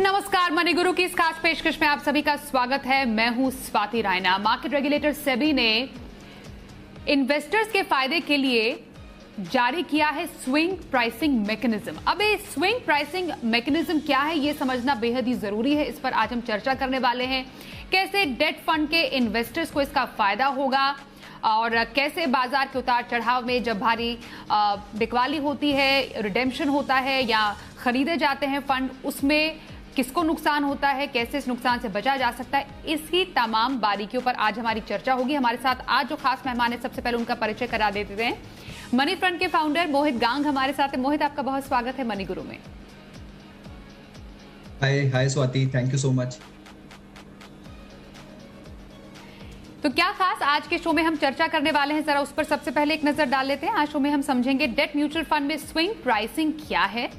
नमस्कार, मनी गुरु की इस खास पेशकश में आप सभी का स्वागत है। मैं हूं स्वाति रायना। मार्केट रेगुलेटर सेबी ने इन्वेस्टर्स के फायदे के लिए जारी किया है स्विंग प्राइसिंग मैकेनिज्म। अब ये स्विंग प्राइसिंग मैकेनिज्म क्या है, ये समझना बेहद ही जरूरी है। इस पर आज हम चर्चा करने वाले हैं। कैसे डेट फंड के इन्वेस्टर्स को इसका फायदा होगा और कैसे बाजार के उतार चढ़ाव में जब भारी बिकवाली होती है, रिडेम्पशन होता है या खरीदे जाते हैं फंड, उसमें किसको नुकसान होता है, कैसे इस नुकसान से बचा जा सकता है, इसी तमाम बारीकियों पर आज हमारी चर्चा होगी। हमारे साथ आज जो खास मेहमान है, सबसे पहले उनका परिचय करा देते हैं। मनी फ्रंट के फाउंडर मोहित गांग हमारे साथ है। मोहित, आपका बहुत स्वागत है मनी गुरु में। Hi Swati, thank you so much. तो क्या खास आज के शो में हम चर्चा करने वाले हैं, जरा उस पर सबसे पहले एक नजर डाल लेते हैं। आज शो में हम समझेंगे डेट म्यूचुअल फंड में स्विंग प्राइसिंग क्या है,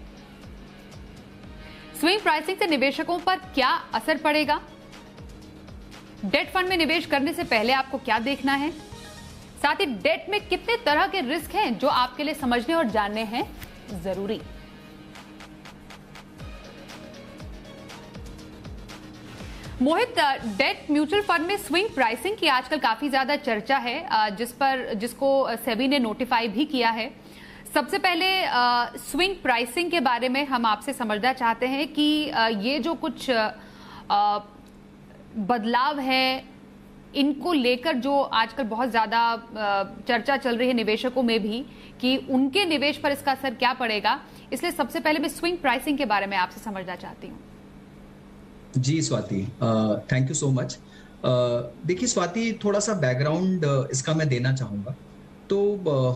स्विंग प्राइसिंग से निवेशकों पर क्या असर पड़ेगा, डेट फंड में निवेश करने से पहले आपको क्या देखना है, साथ ही डेट में कितने तरह के रिस्क हैं जो आपके लिए समझने और जानने हैं जरूरी। मोहित, डेट म्यूचुअल फंड में स्विंग प्राइसिंग की आजकल काफी ज्यादा चर्चा है, जिसको सेबी ने नोटिफाई भी किया है। सबसे पहले स्विंग प्राइसिंग के बारे में हम आपसे समझना चाहते हैं कि ये जो कुछ बदलाव है, इनको लेकर जो आजकल बहुत ज्यादा चर्चा चल रही है निवेशकों में भी कि उनके निवेश पर इसका असर क्या पड़ेगा, इसलिए सबसे पहले मैं स्विंग प्राइसिंग के बारे में आपसे समझना चाहती हूँ। जी Swati, thank you so much. देखिए स्वाति, थोड़ा सा बैकग्राउंड इसका मैं देना चाहूंगा। तो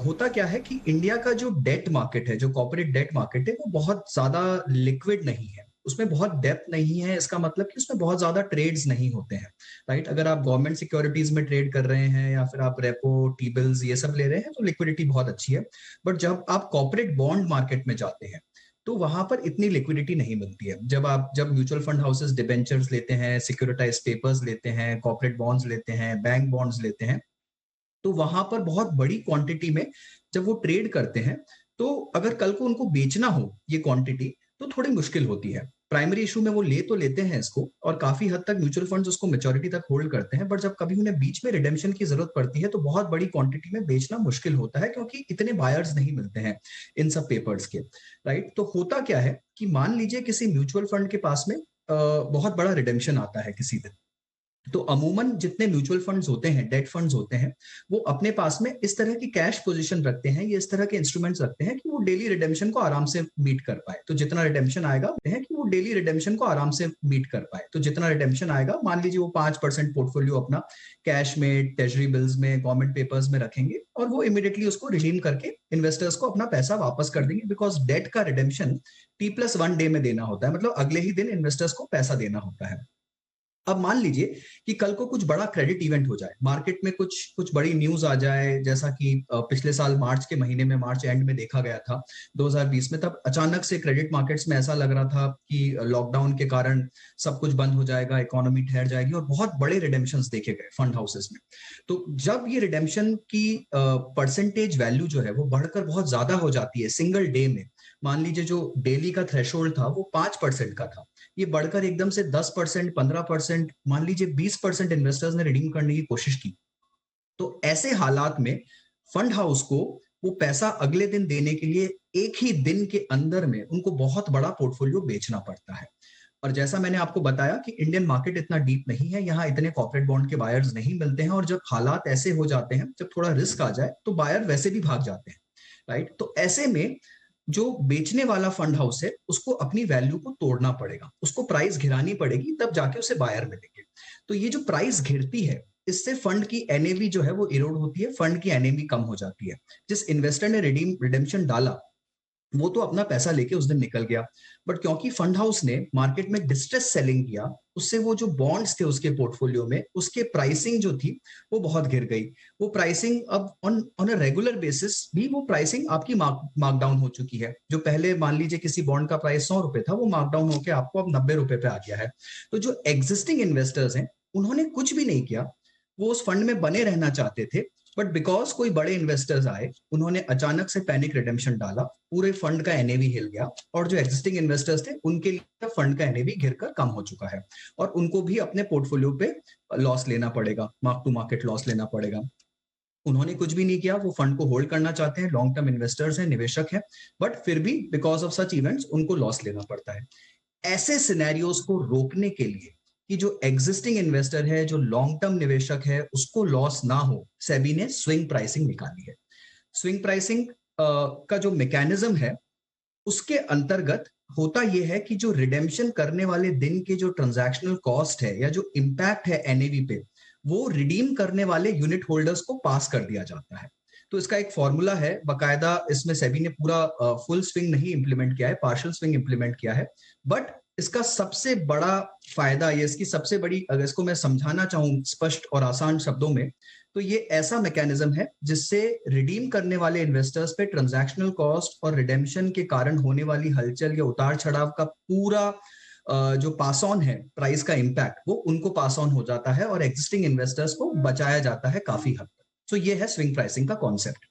होता क्या है कि इंडिया का जो डेट मार्केट है, जो कॉर्पोरेट डेट मार्केट है, वो बहुत ज्यादा लिक्विड नहीं है, उसमें बहुत डेप्थ नहीं है। इसका मतलब कि उसमें बहुत ज्यादा ट्रेड्स नहीं होते हैं, राइट। अगर आप गवर्नमेंट सिक्योरिटीज में ट्रेड कर रहे हैं या फिर आप रेपो, टी बिल्स ये सब ले रहे हैं तो लिक्विडिटी बहुत अच्छी है। बट जब आप कॉर्पोरेट बॉन्ड मार्केट में जाते हैं तो वहां पर इतनी लिक्विडिटी नहीं मिलती है। जब म्यूचुअल फंड हाउसेस डिबेंचर्स लेते हैं, सिक्योरिटाइज पेपर्स लेते हैं, कॉर्पोरेट बॉन्ड्स लेते हैं, बैंक बॉन्ड्स लेते हैं, तो वहां पर बहुत बड़ी क्वांटिटी में जब वो ट्रेड करते हैं तो अगर कल को उनको बेचना हो ये क्वांटिटी तो थोड़ी मुश्किल होती है। प्राइमरी इशू में वो ले तो लेते हैं इसको और काफी हद तक म्यूचुअल फंड्स उसको मैच्योरिटी तक होल्ड करते हैं, बट जब कभी उन्हें बीच में रिडेम्पशन की जरूरत पड़ती है तो बहुत बड़ी क्वांटिटी में बेचना मुश्किल होता है क्योंकि इतने बायर्स नहीं मिलते हैं इन सब पेपर्स के, राइट। तो होता क्या है कि मान लीजिए किसी म्यूचुअल फंड के पास में बहुत बड़ा रिडेम्पशन आता है किसी दिन, तो अमूमन जितने म्यूचुअल फंड्स होते हैं, डेट फंड्स होते हैं, वो अपने पास में इस तरह की कैश पोजीशन रखते हैं, ये इस तरह के इंस्ट्रूमेंट्स रखते हैं कि वो डेली रिडेम्पशन को आराम से मीट कर पाए। तो जितना रिडेम्पशन आएगा है कि वो डेली रिडेम्पशन को आराम से मीट कर पाए। तो जितना रिडेम्पशन आएगा, मान लीजिए वो 5% पोर्टफोलियो अपना कैश में, ट्रेजरी बिल्स में, गवर्नमेंट पेपर्स में रखेंगे और वो इमीडिएटली उसको रिडीम करके इन्वेस्टर्स को अपना पैसा वापस कर देंगे, बिकॉज डेट का रिडेम्पशन T+1 डे में देना होता है, मतलब अगले ही दिन इन्वेस्टर्स को पैसा देना होता है। अब मान लीजिए कि कल को कुछ बड़ा क्रेडिट इवेंट हो जाए, मार्केट में कुछ बड़ी न्यूज आ जाए, जैसा कि पिछले साल मार्च के महीने में, मार्च एंड में देखा गया था 2020 में। तब अचानक से क्रेडिट मार्केट्स में ऐसा लग रहा था कि लॉकडाउन के कारण सब कुछ बंद हो जाएगा, इकोनॉमी ठहर जाएगी और बहुत बड़े रिडेम्पशंस देखे गए फंड हाउसेस में। तो जब ये रिडेम्पशन की परसेंटेज वैल्यू जो है वो बढ़कर बहुत ज्यादा हो जाती है सिंगल डे में, मान लीजिए जो डेली का थ्रेशोल्ड था वो 5% का था, ये बढ़कर एकदम से 10%, 15%, मान लीजिए 20% इन्वेस्टर्स ने रिडीम करने की कोशिश की, तो ऐसे हालात में फंड हाउस को वो पैसा अगले दिन देने के लिए एक ही दिन के अंदर में उनको बहुत बड़ा पोर्टफोलियो बेचना पड़ता है। और जैसा मैंने आपको बताया कि इंडियन मार्केट इतना डीप नहीं है, यहाँ इतने कॉर्पोरेट बॉन्ड के बायर्स नहीं मिलते हैं, और जब हालात ऐसे हो जाते हैं, जब थोड़ा रिस्क आ जाए तो बायर वैसे भी भाग जाते हैं, राइट। तो ऐसे में जो बेचने वाला फंड हाउस है उसको अपनी वैल्यू को तोड़ना पड़ेगा, उसको प्राइस गिरानी पड़ेगी, तब जाके उसे बायर मिलेंगे। तो ये जो प्राइस गिरती है, इससे फंड की एनएवी जो है वो इरोड होती है, फंड की एनएवी कम हो जाती है। जिस इन्वेस्टर ने रिडेम्पशन डाला वो तो अपना पैसा लेके उस दिन निकल गया, बट क्योंकि फंड हाउस ने मार्केट में डिस्ट्रेस सेलिंग किया, उससे वो जो बॉन्ड्स थे उसके पोर्टफोलियो में, उसके प्राइसिंग जो थी वो बहुत गिर गई। वो प्राइसिंग अब ऑन अ रेगुलर बेसिस भी वो प्राइसिंग आपकी मार्कडाउन हो चुकी है। जो पहले मान लीजिए किसी बॉन्ड का प्राइस 100 रुपए था, वो मार्कडाउन होकर आपको अब 90 रुपए पे आ गया है। तो जो एग्जिस्टिंग इन्वेस्टर्स हैं उन्होंने कुछ भी नहीं किया, वो उस फंड में बने रहना चाहते थे, बट बिकॉज कोई बड़े इन्वेस्टर्स आए, उन्होंने अचानक से पैनिक रिडेम्पशन डाला, पूरे फंड का एनएवी हिल गया, और जो एग्जिस्टिंग इन्वेस्टर्स थे उनके लिए फंड का एनएवी गिरकर कम हो चुका है, और उनको भी अपने पोर्टफोलियो पे लॉस लेना पड़ेगा, मार्क टू मार्केट लॉस लेना पड़ेगा। उन्होंने कुछ भी नहीं किया, वो फंड को होल्ड करना चाहते हैं, लॉन्ग टर्म इन्वेस्टर्स हैं, निवेशक हैं, बट फिर भी बिकॉज ऑफ सच इवेंट्स उनको लॉस लेना पड़ता है। ऐसे सिनेरियोस को रोकने के लिए कि जो एग्जिस्टिंग इन्वेस्टर है, जो लॉन्ग टर्म निवेशक है, उसको लॉस ना हो, सेबी ने स्विंग प्राइसिंग निकाली है। स्विंग प्राइसिंग का जो मैकेनिज्म है, उसके अंतर्गत होता यह है कि जो रिडेम्पशन करने वाले दिन के जो ट्रांजैक्शनल कॉस्ट है या जो इंपैक्ट है एनएवी पे, वो रिडीम करने वाले यूनिट होल्डर्स को पास कर दिया जाता है। तो इसका एक फॉर्मूला है बकायदा, इसमें सेबी ने पूरा फुल स्विंग नहीं इंप्लीमेंट किया है, पार्शियल स्विंग इंप्लीमेंट किया है। बट इसका सबसे बड़ा फायदा, ये इसकी सबसे बड़ी, अगर इसको मैं समझाना चाहूं स्पष्ट और आसान शब्दों में, तो ये ऐसा मैकेनिज्म है जिससे रिडीम करने वाले इन्वेस्टर्स पे ट्रांजैक्शनल कॉस्ट और रिडेम्पशन के कारण होने वाली हलचल या उतार चढ़ाव का पूरा जो पास ऑन है, प्राइस का इंपैक्ट, वो उनको पास ऑन हो जाता है और एग्जिस्टिंग इन्वेस्टर्स को बचाया जाता है काफी हद तक। तो ये है स्विंग प्राइसिंग का कॉन्सेप्ट।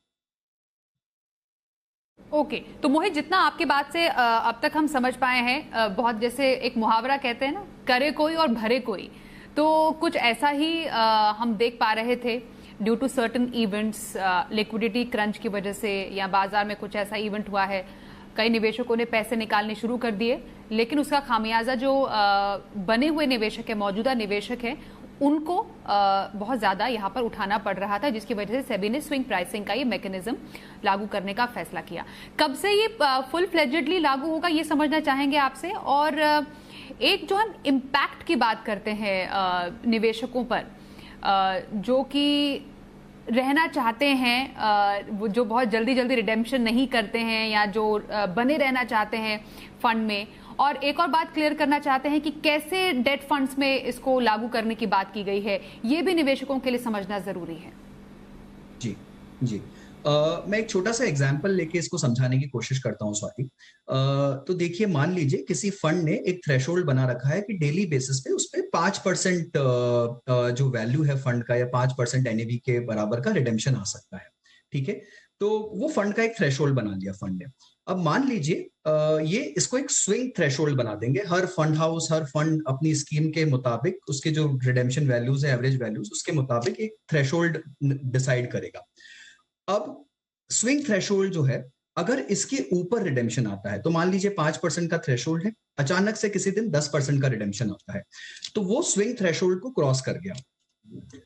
ओके तो मोहित, जितना आपकी बात से अब तक हम समझ पाए हैं, बहुत जैसे एक मुहावरा कहते हैं ना, करे कोई और भरे कोई, तो कुछ ऐसा ही हम देख पा रहे थे due to certain events, liquidity crunch की वजह से, या बाजार में कुछ ऐसा इवेंट हुआ है, कई निवेशकों ने पैसे निकालने शुरू कर दिए, लेकिन उसका खामियाजा जो बने हुए निवेशक है, मौजूदा निवेशक है, उनको बहुत ज़्यादा यहाँ पर उठाना पड़ रहा था, जिसकी वजह से सेबी ने स्विंग प्राइसिंग का ये मैकेनिज्म लागू करने का फैसला किया। कब से ये फुल फ्लेजेडली लागू होगा, ये समझना चाहेंगे आपसे। और एक जो हम इम्पैक्ट की बात करते हैं निवेशकों पर, जो कि रहना चाहते हैं, वो जो बहुत जल्दी जल्दी रिडेम्पशन नहीं करते हैं, या जो बने रहना चाहते हैं फंड में, और एक और बात क्लियर करना चाहते हैं कि कैसे डेट फंड्स में इसको लागू करने की बात की गई है, ये भी निवेशकों के लिए समझना जरूरी है। जी जी, मैं एक छोटा सा एग्जांपल लेके इसको समझाने की कोशिश करता हूं स्वाति। तो देखिए, मान लीजिए किसी फंड ने एक थ्रेशोल्ड बना रखा है कि डेली बेसिस पे उस पे 5% जो वैल्यू है फंड का, या 5% एनएवी के बराबर का रिडेम्पशन आ सकता है। ठीक है, तो वो फंड का एक थ्रेशोल्ड बना लिया फंड ने। अब मान लीजिए ये इसको एक स्विंग थ्रेशोल्ड बना देंगे। हर फंड हाउस, हर फंड अपनी स्कीम के मुताबिक उसके जो रिडेम्पशन वैल्यूज है, एवरेज वैल्यूज, उसके मुताबिक एक थ्रेशोल्ड डिसाइड करेगा। अब स्विंग थ्रेशोल्ड जो है, अगर इसके ऊपर रिडेम्पशन आता है, तो मान लीजिए 5% का थ्रेशोल्ड है, अचानक से किसी दिन 10% का रिडेम्पशन आता है, तो वो स्विंग थ्रेशोल्ड को क्रॉस कर गया।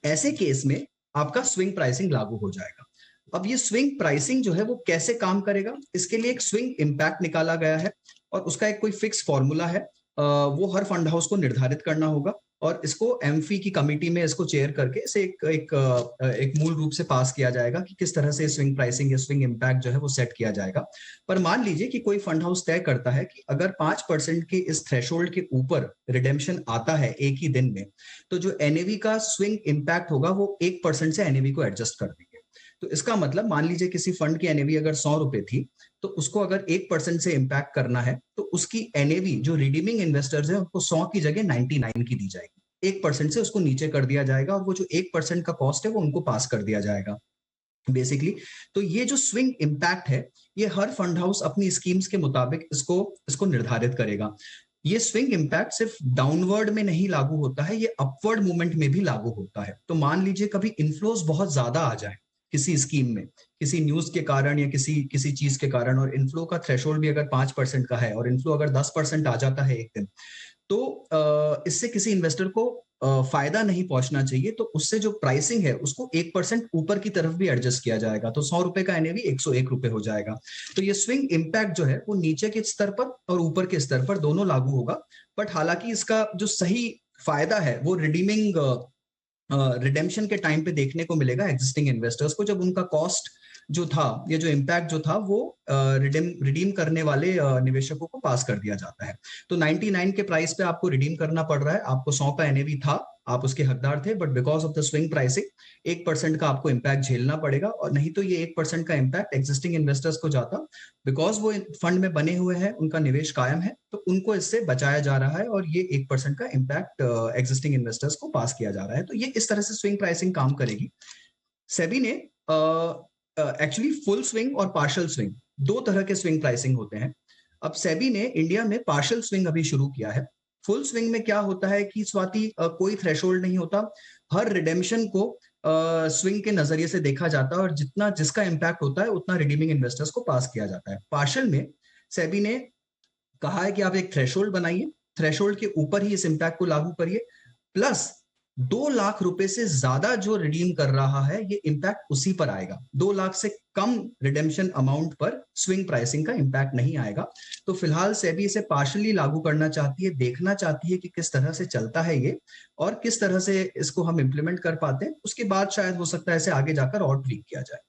ऐसे केस में आपका स्विंग प्राइसिंग लागू हो जाएगा। अब ये स्विंग प्राइसिंग जो है वो कैसे काम करेगा, इसके लिए एक स्विंग इंपैक्ट निकाला गया है, और उसका एक कोई फिक्स फॉर्मूला है। वो हर फंड हाउस को निर्धारित करना होगा, और इसको एमफी की कमेटी में इसको चेयर करके इसे एक मूल रूप से पास किया जाएगा कि किस तरह से स्विंग प्राइसिंग या स्विंग इंपैक्ट जो है वो सेट किया जाएगा। पर मान लीजिए कि कोई फंड हाउस तय करता है कि अगर 5% के इस थ्रेशोल्ड के ऊपर रिडेम्पशन आता है एक ही दिन में, तो जो एनएवी का स्विंग इंपैक्ट होगा वो 1% से एनएवी को एडजस्ट कर देंगे। तो इसका मतलब, मान लीजिए किसी फंड की एनएवी अगर 100 रुपए थी, तो उसको अगर 1% से इंपैक्ट करना है, तो उसकी एनएवी जो रिडीमिंग इन्वेस्टर्स है उनको 100 की जगह 99 की दी जाएगी। 1% से उसको नीचे कर दिया जाएगा, और वो जो 1% का कॉस्ट है वो उनको पास कर दिया जाएगा बेसिकली। तो ये जो स्विंग इंपैक्ट है, ये हर फंड हाउस अपनी स्कीम्स के मुताबिक इसको निर्धारित करेगा। ये स्विंग इंपैक्ट सिर्फ डाउनवर्ड में नहीं लागू होता है, ये अपवर्ड मूवमेंट में भी लागू होता है। तो मान लीजिए कभी इन्फ्लोज बहुत ज्यादा आ जाए किसी स्कीम में, किसी न्यूज के कारण या किसी चीज के कारण, और इनफ्लो का थ्रेशोल्ड भी अगर 5% का है, और इनफ्लो अगर 10% आ जाता है एक दिन, तो इससे किसी इन्वेस्टर को फायदा नहीं पहुंचना चाहिए। तो उससे जो प्राइसिंग है उसको 1% ऊपर की तरफ भी एडजस्ट किया जाएगा, तो 100 रुपए का एनएवी 101 रुपए हो जाएगा। तो ये स्विंग इंपैक्ट जो है वो नीचे के स्तर पर और ऊपर के स्तर पर दोनों लागू होगा। बट हालांकि इसका जो सही फायदा है वो रिडेम्पशन के टाइम पे देखने को मिलेगा एग्जिस्टिंग इन्वेस्टर्स को, जब उनका कॉस्ट जो था, ये जो इम्पैक्ट जो था, वो रिडीम करने वाले निवेशकों को पास कर दिया जाता है। तो 99 के प्राइस पे आपको रिडीम करना पड़ रहा है, आपको 100 का एनएवी था, आप उसके हकदार थे, but because of the swing pricing 1% का आपको इम्पैक्ट झेलना पड़ेगा। और नहीं तो ये 1% का इम्पैक्ट एग्जिस्टिंग इन्वेस्टर्स को जाता, बिकॉज वो फंड में बने हुए हैं, उनका निवेश कायम है, तो उनको इससे बचाया जा रहा है, और ये 1% का इम्पैक्ट एग्जिस्टिंग इन्वेस्टर्स को पास किया जा रहा है। तो ये इस तरह से स्विंग प्राइसिंग काम करेगी। सेबी ने एक्चुअली फुल स्विंग और पार्शियल स्विंग, दो तरह के स्विंग प्राइसिंग होते हैं। अब सेबी ने इंडिया में पार्शियल स्विंग अभी शुरू किया है। फुल स्विंग में क्या होता है कि स्वाति कोई थ्रेशोल्ड नहीं होता, हर रिडेम्पशन को स्विंग के नजरिए से देखा जाता है और जितना जिसका इंपैक्ट होता है उतना रिडीमिंग इन्वेस्टर्स को पास किया जाता है। पार्शियल में सेबी ने कहा है कि आप एक थ्रेशोल्ड बनाइए, थ्रेशोल्ड के ऊपर ही इस इंपैक्ट को लागू करिए, प्लस 2 लाख रुपए से ज्यादा जो रिडीम कर रहा है ये इंपैक्ट उसी पर आएगा। 2 लाख से कम रिडेम्पशन अमाउंट पर स्विंग प्राइसिंग का इंपैक्ट नहीं आएगा। तो फिलहाल सेबी इसे पार्शियली लागू करना चाहती है, देखना चाहती है कि किस तरह से चलता है ये और किस तरह से इसको हम इंप्लीमेंट कर पाते हैं। उसके बाद शायद हो सकता है इसे आगे जाकर और ट्वीक किया जाए।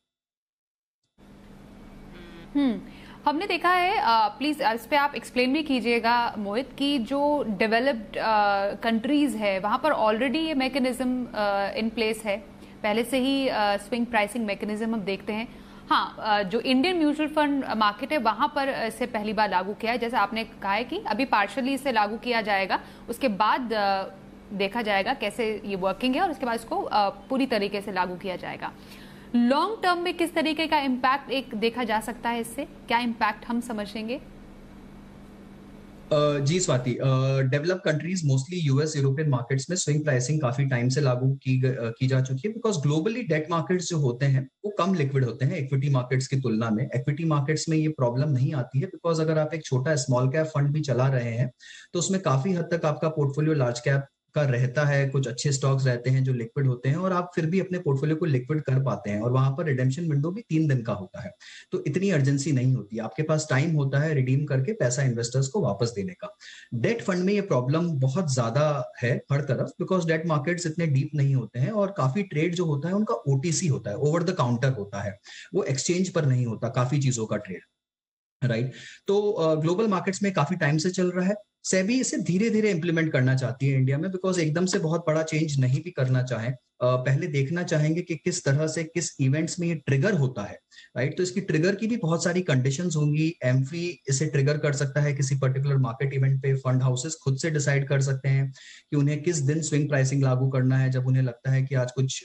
हमने देखा है, प्लीज इस पे आप एक्सप्लेन भी कीजिएगा मोहित, कि जो डेवलप्ड कंट्रीज है वहां पर ऑलरेडी ये मैकेनिज्म इन प्लेस है, पहले से ही स्विंग प्राइसिंग मैकेनिज्म हम देखते हैं। हाँ, जो इंडियन म्यूचुअल फंड मार्केट है वहां पर इसे पहली बार लागू किया है, जैसे आपने कहा है कि अभी पार्शियली इसे लागू किया जाएगा, उसके बाद देखा जाएगा कैसे ये वर्किंग है और उसके बाद इसको पूरी तरीके से लागू किया जाएगा। लॉन्ग टर्म में किस तरीके का इम्पैक्ट एक देखा जा सकता है, इससे क्या इम्पैक्ट हम समझेंगे? जी Swati, develop countries mostly US European markets में स्विंग प्राइसिंग काफी टाइम से लागू की जा चुकी है, बिकॉज ग्लोबली डेट मार्केट्स जो होते हैं वो कम लिक्विड होते हैं इक्विटी मार्केट्स की तुलना में। इक्विटी मार्केट्स में ये प्रॉब्लम नहीं आती है, बिकॉज अगर आप एक छोटा स्मॉल कैप फंड भी चला रहे हैं तो उसमें काफी हद तक आपका पोर्टफोलियो लार्ज कैप का रहता है, कुछ अच्छे स्टॉक्स रहते हैं जो लिक्विड होते हैं और आप फिर भी अपने पोर्टफोलियो को लिक्विड कर पाते हैं और वहां पर रिडेम्पशन विंडो भी 3 दिन का होता है, तो इतनी अर्जेंसी नहीं होती, आपके पास टाइम होता है रिडीम करके पैसा इन्वेस्टर्स को वापस देने का। डेट फंड में ये प्रॉब्लम बहुत ज्यादा है हर तरफ, बिकॉज डेट मार्केट्स इतने डीप नहीं होते हैं और काफी ट्रेड जो होता है उनका ओटीसी होता है, ओवर द काउंटर होता है, वो एक्सचेंज पर नहीं होता काफी चीजों का ट्रेड, राइट। तो ग्लोबल मार्केट्स में काफी टाइम से चल रहा है। सेबी इसे धीरे धीरे इंप्लीमेंट करना चाहती है इंडिया में, बिकॉज एकदम से बहुत बड़ा चेंज नहीं भी करना चाहे, पहले देखना चाहेंगे कि किस तरह से किस इवेंट्स में ये ट्रिगर होता है, राइट। तो इसकी ट्रिगर की भी बहुत सारी कंडीशंस होंगी। एमफी इसे ट्रिगर कर सकता है किसी पर्टिकुलर मार्केट इवेंट पे, फंड हाउसेस खुद से डिसाइड कर सकते हैं कि उन्हें किस दिन स्विंग प्राइसिंग लागू करना है, जब उन्हें लगता है कि आज कुछ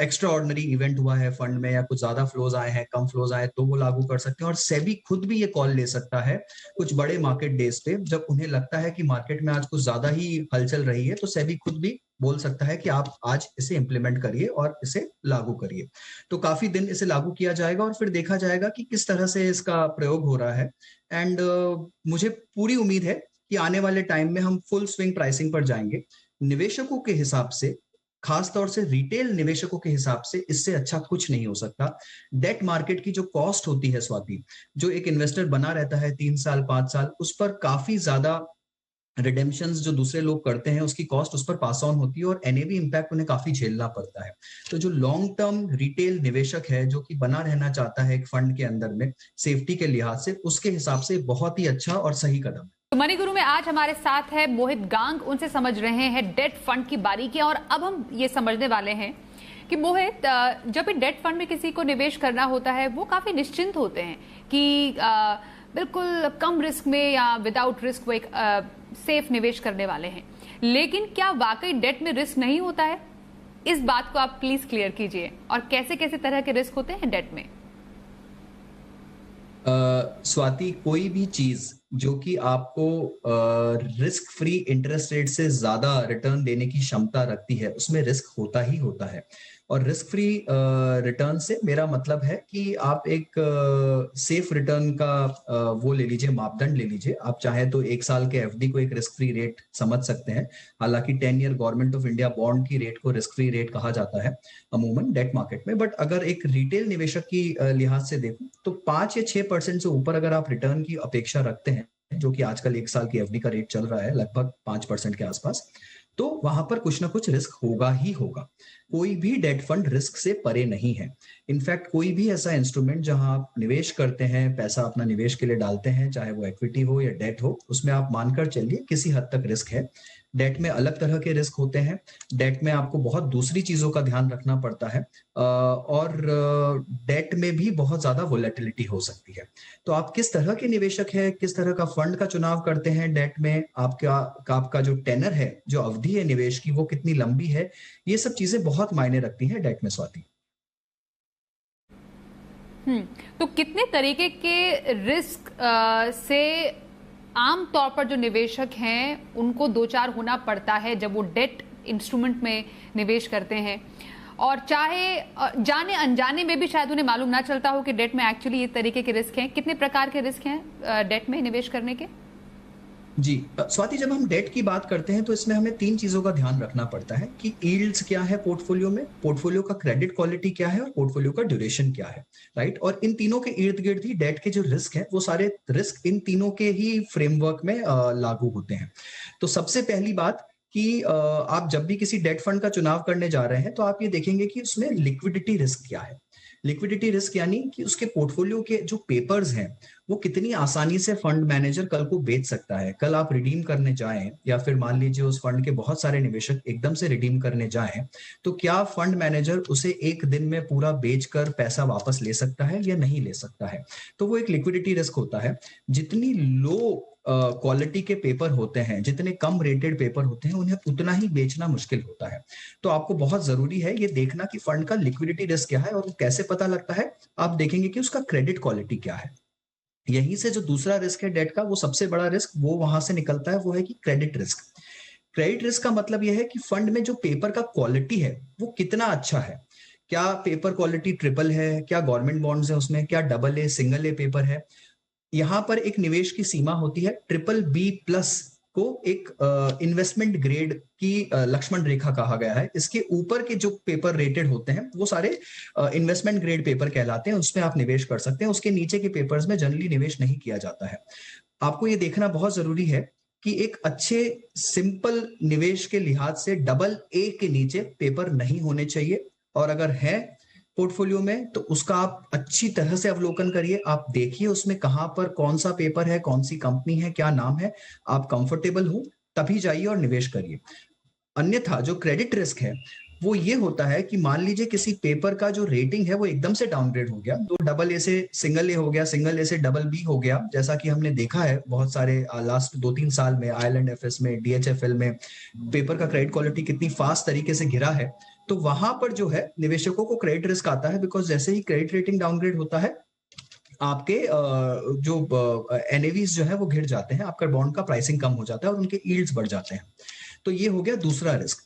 एक्स्ट्रा ऑर्डिनरी इवेंट हुआ है फंड में या कुछ ज्यादा फ्लोज आए हैं, कम फ्लोज आए, तो वो लागू कर सकते हैं। और सेबी खुद भी ये कॉल ले सकता है कुछ बड़े मार्केट डेज पे, जब उन्हें लगता है कि मार्केट में आज कुछ ज्यादा ही हलचल रही है, तो सेबी खुद भी बोल सकता है कि आप आज इसे इंप्लीमेंट करिए और इसे लागू करिए। तो काफी दिन इसे लागू किया जाएगा और फिर देखा जाएगा कि किस तरह से इसका प्रयोग हो रहा है। एंड मुझे पूरी उम्मीद है कि आने वाले टाइम में हम फुल स्विंग प्राइसिंग पर जाएंगे। निवेशकों के हिसाब से, खासतौर से रिटेल निवेशकों के हिसाब से इससे अच्छा कुछ नहीं हो सकता। डेट मार्केट की जो कॉस्ट होती है स्वाति, जो एक इन्वेस्टर बना रहता है 3 साल 5 साल, उस पर काफी ज्यादा रिडेम्पशंस जो दूसरे लोग करते हैं उसकी कॉस्ट उस पर पास ऑन होती है और एनएवी इंपैक्ट उन्हें काफी झेलना पड़ता है। तो जो लॉन्ग टर्म रिटेल निवेशक है जो कि बना रहना चाहता है एक फंड के अंदर में सेफ्टी के लिहाज से, उसके हिसाब से बहुत ही अच्छा और सही कदम है। तो मनी गुरु में आज हमारे साथ है मोहित गांग, उनसे समझ रहे हैं डेट फंड की बारीकियां। और अब हम ये समझने वाले हैं कि मोहित, जब भी डेट फंड में किसी को निवेश करना होता है वो काफी निश्चिंत होते हैं कि बिल्कुल कम रिस्क में या विदाउट रिस्क वो एक सेफ निवेश करने वाले हैं, लेकिन क्या वाकई डेट में रिस्क नहीं होता है? इस बात को आप प्लीज क्लियर कीजिए, और कैसे कैसे तरह के रिस्क होते हैं डेट में? स्वाति, कोई भी चीज जो कि आपको रिस्क फ्री इंटरेस्ट रेट से ज्यादा रिटर्न देने की क्षमता रखती है उसमें रिस्क होता ही होता है। और रिस्क फ्री रिटर्न से मेरा मतलब है कि आप एक सेफ रिटर्न का वो ले लीजिए, मापदंड ले लीजिए। आप चाहे तो 1 साल के एफडी को एक रिस्क फ्री रेट समझ सकते हैं, हालांकि 10 year government of India bond की रेट को रिस्क फ्री रेट कहा जाता है अमूमन डेट मार्केट में। बट अगर एक रिटेल निवेशक की लिहाज से देखूं तो 5 या 6% से ऊपर अगर आप रिटर्न की अपेक्षा रखते हैं, जो कि आजकल 1 साल की एफडी का रेट चल रहा है लगभग 5% के आसपास, तो वहां पर कुछ ना कुछ रिस्क होगा ही होगा। कोई भी डेट फंड रिस्क से परे नहीं है। इनफैक्ट कोई भी ऐसा इंस्ट्रूमेंट जहां आप निवेश करते हैं, पैसा अपना निवेश के लिए डालते हैं, चाहे वो इक्विटी हो या डेट हो, उसमें आप मानकर चलिए किसी हद तक रिस्क है। डेट में अलग तरह के रिस्क होते हैं। डेट में आपको बहुत दूसरी चीजों का ध्यान रखना पड़ता है, और डेट में भी बहुत ज्यादा वोलेटिलिटी हो सकती है। तो आप किस तरह के निवेशक हैं, किस तरह का फंड का चुनाव करते हैं डेट में, आपका जो टेनर है, जो अवधि है निवेश की, वो कितनी लंबी है, ये सब चीजें बहुत मायने रखती हैं डेट में, स्वाति। तो कितने तरीके के रिस्क से आम तौर पर जो निवेशक हैं उनको दो चार होना पड़ता है जब वो डेट इंस्ट्रूमेंट में निवेश करते हैं, और चाहे जाने अनजाने में भी शायद उन्हें मालूम ना चलता हो कि डेट में एक्चुअली ये तरीके के रिस्क हैं। कितने प्रकार के रिस्क हैं डेट में निवेश करने के? जी स्वाति, जब हम डेट की बात करते हैं तो इसमें हमें तीन चीजों का ध्यान रखना पड़ता है कि यील्ड्स क्या है पोर्टफोलियो में, पोर्टफोलियो का क्रेडिट क्वालिटी क्या है, और पोर्टफोलियो का ड्यूरेशन क्या है, राइट। और इन तीनों के इर्द गिर्द ही डेट के जो रिस्क है, वो सारे रिस्क इन तीनों के ही फ्रेमवर्क में लागू होते हैं। तो सबसे पहली बात कि आप जब भी किसी डेट फंड का चुनाव करने जा रहे हैं तो आप ये देखेंगे कि उसमें लिक्विडिटी रिस्क क्या है। लिक्विडिटी रिस्क यानी कि उसके पोर्टफोलियो के जो पेपर्स हैं वो कितनी आसानी से फंड मैनेजर कल को बेच सकता है। कल आप रिडीम करने जाएं, या फिर मान लीजिए उस फंड के बहुत सारे निवेशक एकदम से रिडीम करने जाएं, तो क्या फंड मैनेजर उसे एक दिन में पूरा बेचकर पैसा वापस ले सकता है या नहीं ले सकता है। तो वो एक लिक्विडिटी रिस्क होता है। जितनी लो क्वालिटी के पेपर होते हैं, जितने कम रेटेड पेपर होते हैं, उन्हें उतना ही बेचना मुश्किल होता है। तो आपको बहुत जरूरी है ये देखना कि फंड का लिक्विडिटी रिस्क क्या है, और वो कैसे पता लगता है। आप देखेंगे कि उसका क्रेडिट क्वालिटी क्या है। यहीं से जो दूसरा रिस्क है डेट का, वो सबसे बड़ा रिस्क वो वहां से निकलता है, वो है कि क्रेडिट रिस्क। क्रेडिट रिस्क का मतलब यह है कि फंड में जो पेपर का क्वालिटी है वो कितना अच्छा है। क्या पेपर क्वालिटी ट्रिपल है, क्या गवर्नमेंट बॉन्ड्स है उसमें, क्या double a single A paper है। यहां पर एक निवेश की सीमा होती है, ट्रिपल बी प्लस को एक इन्वेस्टमेंट ग्रेड की लक्ष्मण रेखा कहा गया है। इसके ऊपर के जो पेपर रेटेड होते हैं वो सारे इन्वेस्टमेंट ग्रेड पेपर कहलाते हैं, उसमें आप निवेश कर सकते हैं। उसके नीचे के पेपर्स में जनरली निवेश नहीं किया जाता है। आपको ये देखना बहुत जरूरी है कि एक अच्छे सिंपल निवेश के लिहाज से डबल ए के नीचे पेपर नहीं होने चाहिए, और अगर है पोर्टफोलियो में तो उसका आप अच्छी तरह से अवलोकन करिए। आप देखिए उसमें कहां पर कौन सा पेपर है, कौन सी कंपनी है, क्या नाम है। आप कंफर्टेबल हो तभी जाइए और निवेश करिए। अन्यथा जो क्रेडिट रिस्क है वो ये होता है कि मान लीजिए किसी पेपर का जो रेटिंग है वो एकदम से डाउनग्रेड हो गया, तो डबल ए से सिंगल ए हो गया, सिंगल ए से डबल बी हो गया, जैसा कि हमने देखा है बहुत सारे लास्ट 2-3 साल में आयरलैंड एफएस में, डीएचएफएल में पेपर का क्रेडिट क्वालिटी कितनी फास्ट तरीके से गिरा है। तो वहां पर जो है निवेशकों को क्रेडिट रिस्क आता है, बिकॉज जैसे ही क्रेडिट रेटिंग डाउनग्रेड होता है आपके जो एनएवीज जो है वो गिर जाते हैं, आपका बॉन्ड का प्राइसिंग कम हो जाता है और उनके यील्ड्स बढ़ जाते हैं। तो ये हो गया दूसरा रिस्क।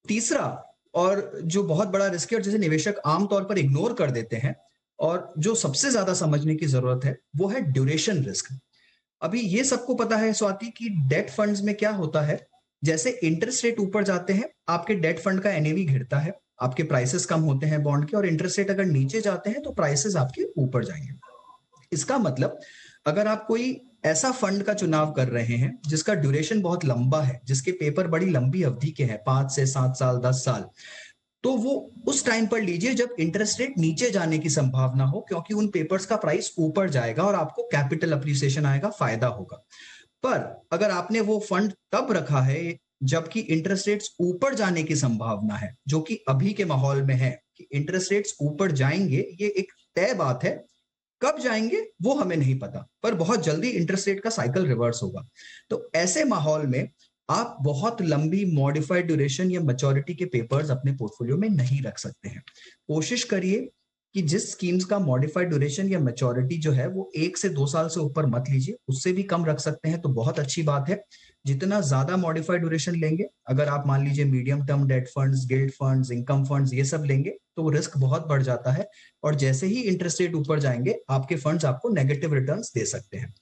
तीसरा और जो बहुत बड़ा रिस्क है और जिसे निवेशक आमतौर पर इग्नोर कर देते हैं और जो सबसे ज्यादा समझने की जरूरत है, वो है ड्यूरेशन रिस्क। अभी ये सबको पता है स्वाति कि डेट फंड्स में क्या होता है, जैसे इंटरेस्ट रेट ऊपर जाते हैं आपके डेट फंड का एनएवी गिरता है, आपके प्राइसेस कम होते हैं बॉन्ड के, और इंटरेस्ट रेट अगर नीचे जाते हैं तो प्राइसेस आपके ऊपर जाएंगे। इसका मतलब अगर आप कोई ऐसा फंड का चुनाव कर रहे हैं जिसका ड्यूरेशन बहुत लंबा है, जिसके पेपर बड़ी लंबी अवधि के हैं, 5 से 7 साल 10 साल, तो वो उस टाइम पर लीजिए जब इंटरेस्ट रेट नीचे जाने की संभावना हो, क्योंकि उन पेपर्स का प्राइस ऊपर जाएगा और आपको कैपिटल अप्रिसिएशन आएगा, फायदा होगा। पर अगर आपने वो फंड तब रखा है जबकि इंटरेस्ट रेट्स ऊपर जाने की संभावना है, जो कि अभी के माहौल में है कि इंटरेस्ट रेट्स ऊपर जाएंगे, ये एक तय बात है, कब जाएंगे वो हमें नहीं पता, पर बहुत जल्दी इंटरेस्ट रेट का साइकिल रिवर्स होगा। तो ऐसे माहौल में आप बहुत लंबी मॉडिफाइड ड्यूरेशन या मैच्योरिटी के पेपर्स अपने पोर्टफोलियो में नहीं रख सकते हैं। कोशिश करिए कि जिस स्कीम्स का मॉडिफाइड ड्यूरेशन या मैच्योरिटी जो है वो 1 से 2 साल से ऊपर मत लीजिए, उससे भी कम रख सकते हैं तो बहुत अच्छी बात है। जितना ज्यादा मॉडिफाइड ड्यूरेशन लेंगे, अगर आप मान लीजिए medium term debt funds, guild funds, income funds, ये सब लेंगे तो वो रिस्क बहुत बढ़ जाता है, और जैसे ही इंटरेस्ट रेट ऊपर जाएंगे आपके फंड्स आपको नेगेटिव रिटर्न्स दे सकते हैं।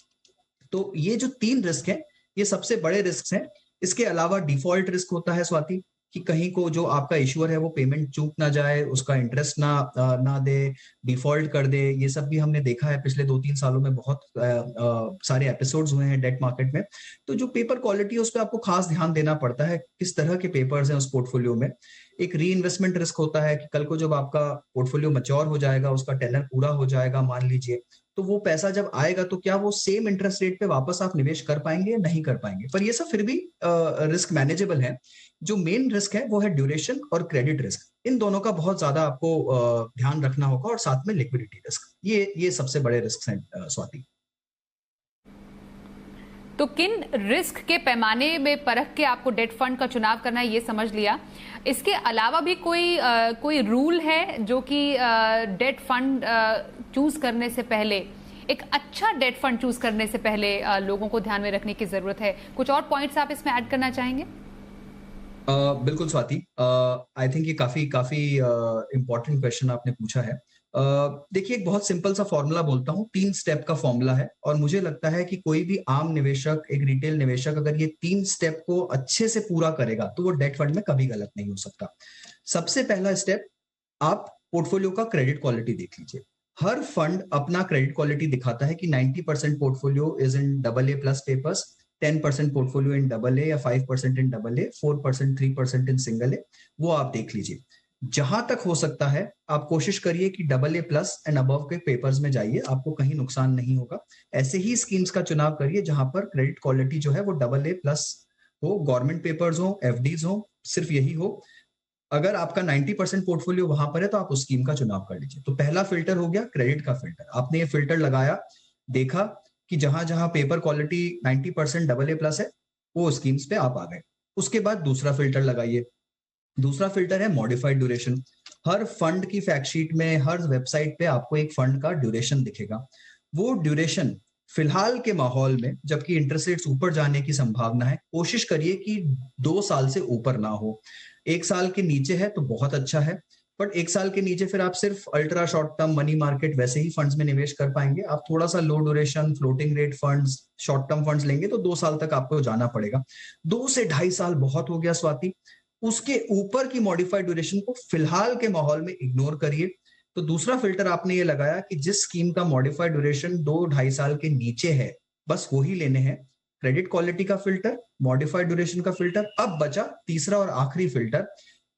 तो ये जो 3 रिस्क हैं ये सबसे बड़े रिस्क हैं। इसके अलावा डिफॉल्ट रिस्क होता है स्वाति, कि कहीं को जो आपका इश्यूअर है वो पेमेंट चूक ना जाए, उसका इंटरेस्ट ना दे, डिफॉल्ट कर दे। ये सब भी हमने देखा है पिछले 2-3 सालों में, बहुत सारे एपिसोड्स हुए हैं डेट मार्केट में। तो जो पेपर क्वालिटी है उस पर आपको खास ध्यान देना पड़ता है, किस तरह के पेपर्स हैं उस पोर्टफोलियो में। एक री इन्वेस्टमेंट रिस्क होता है कि कल को जब आपका पोर्टफोलियो मैच्योर हो जाएगा, उसका टेनर पूरा हो जाएगा मान लीजिए, तो वो पैसा जब आएगा तो क्या वो सेम इंटरेस्ट रेट पे वापस आप निवेश कर पाएंगे या नहीं कर पाएंगे। पर ये सब फिर भी रिस्क मैनेजेबल है। जो मेन रिस्क है वो है ड्यूरेशन और क्रेडिट रिस्क। इन दोनों का बहुत ज्यादा आपको ध्यान रखना होगा, और साथ में लिक्विडिटी रिस्क। ये सबसे बड़े रिस्क हैं स्वाति। तो किन रिस्क के पैमाने में परख के आपको डेट फंड का चुनाव करना है, ये समझ लिया। इसके अलावा भी कोई रूल है जो कि डेट फंड चूज करने से पहले, एक अच्छा डेट फंड चूज करने से पहले लोगों को ध्यान में रखने की जरूरत है? कुछ और पॉइंट्स आप इसमें ऐड करना चाहेंगे? बिल्कुल स्वाति, आई थिंक ये काफी इंपॉर्टेंट क्वेश्चन आपने पूछा है। देखिए, एक बहुत सिंपल सा फॉर्मूला बोलता हूँ, 3 स्टेप का फॉर्मूला है, और मुझे लगता है कि कोई भी आम निवेशक, एक रिटेल निवेशक अगर ये 3 स्टेप को अच्छे से पूरा करेगा तो वो डेट फंड में कभी गलत नहीं हो सकता। सबसे पहला स्टेप, आप पोर्टफोलियो का क्रेडिट क्वालिटी देख लीजिए। हर फंड अपना क्रेडिट क्वालिटी दिखाता है कि 90% portfolio is in AA+ papers, 10% portfolio in AA या 5% इन AA, 4%, 3% इन सिंगल ए। वो आप देख लीजिए। जहां तक हो सकता है आप कोशिश करिए कि AA+ एंड अबव के पेपर्स में जाइए, आपको कहीं नुकसान नहीं होगा। ऐसे ही स्कीम्स का चुनाव करिए जहां पर क्रेडिट क्वालिटी जो है वो AA+ हो, गवर्नमेंट पेपर्स हो, FDs हो, सिर्फ यही हो। अगर आपका 90% पोर्टफोलियो वहां पर है तो आप उस स्कीम का चुनाव कर लीजिए। तो पहला फिल्टर हो गया क्रेडिट का फिल्टर। आपने ये फिल्टर लगाया, देखा कि जहां जहां पेपर क्वालिटी 90% AA+ है, वो स्कीम्स पे आप आ गए। उसके बाद दूसरा फिल्टर लगाइए। दूसरा फिल्टर है मॉडिफाइड ड्यूरेशन। हर फंड की फैक्ट शीट में, हर वेबसाइट पे आपको एक फंड का ड्यूरेशन दिखेगा। वो ड्यूरेशन फिलहाल के माहौल में, जबकि इंटरेस्ट रेट्स ऊपर जाने की संभावना है, कोशिश करिए कि 2 साल से ऊपर ना हो। 1 साल के नीचे है तो बहुत अच्छा है, बट 1 साल के नीचे फिर आप सिर्फ ultra short term money market वैसे ही फंड्स में निवेश कर पाएंगे। आप थोड़ा सा low duration floating rate funds, short term funds लेंगे तो 2 साल तक आपको जाना पड़ेगा। 2 से 2.5 साल बहुत हो गया स्वाति। उसके ऊपर की मॉडिफाइड ड्यूरेशन को फिलहाल के माहौल में इग्नोर करिए। तो दूसरा फिल्टर आपने ये लगाया कि जिस स्कीम का मॉडिफाइड ड्यूरेशन 2-2.5 साल के नीचे है, बस वो ही लेने हैं। क्रेडिट क्वालिटी का फिल्टर, मॉडिफाइड ड्यूरेशन का फिल्टर। अब बचा तीसरा और आखिरी फिल्टर।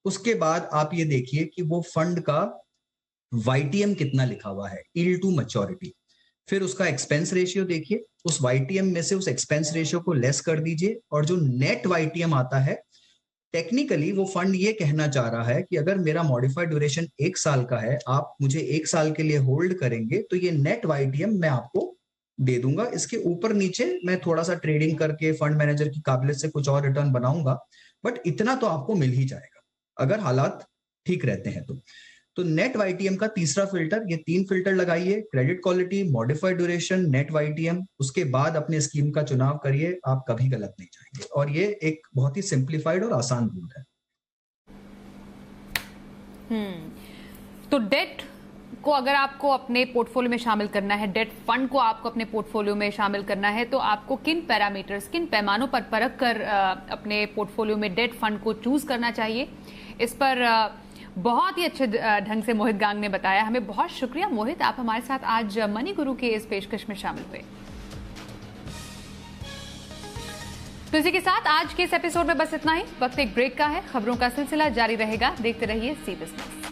उसके बाद आप ये देखिए कि वो फंड का YTM कितना लिखा हुआ है, यील्ड टू मैच्योरिटी। फिर उसका एक्सपेंस रेशियो देखिए, उस YTM में से उस एक्सपेंस रेशियो को लेस कर दीजिए, और जो नेट YTM आता है, टेक्निकली वो फंड ये कहना चाह रहा है कि अगर मेरा मॉडिफाइड ड्यूरेशन 1 साल का है, आप मुझे 1 साल के लिए होल्ड करेंगे तो ये नेट YTM मैं आपको दे दूंगा। इसके ऊपर नीचे मैं थोड़ा सा ट्रेडिंग करके फंड मैनेजर की काबिलियत से कुछ और रिटर्न बनाऊंगा, बट इतना तो आपको मिल ही जाएगा अगर हालात ठीक रहते हैं तो नेट YTM का तीसरा फिल्टर, ये 3 फिल्टर लगाइए, credit quality, modified duration, net YTM। उसके बाद अपने स्कीम का चुनाव करिए, आप कभी गलत नहीं जाएंगे। और ये एक बहुत ही सिंप्लीफाइड और आसान रूल है। तो डेट को अगर आपको अपने पोर्टफोलियो में शामिल करना है, डेट फंड को आपको अपने पोर्टफोलियो में शामिल करना है, तो आपको किन पैरामीटर्स, किन पैमानों पर परख कर अपने पोर्टफोलियो में डेट फंड को चूज करना चाहिए, इस पर बहुत ही अच्छे ढंग से मोहित गांग ने बताया। हमें बहुत शुक्रिया मोहित, आप हमारे साथ आज मनी गुरु के इस पेशकश में शामिल हुए। तो इसी के साथ आज के इस एपिसोड में बस इतना ही। वक्त एक ब्रेक का है, खबरों का सिलसिला जारी रहेगा। देखते रहिए सी बिजनेस।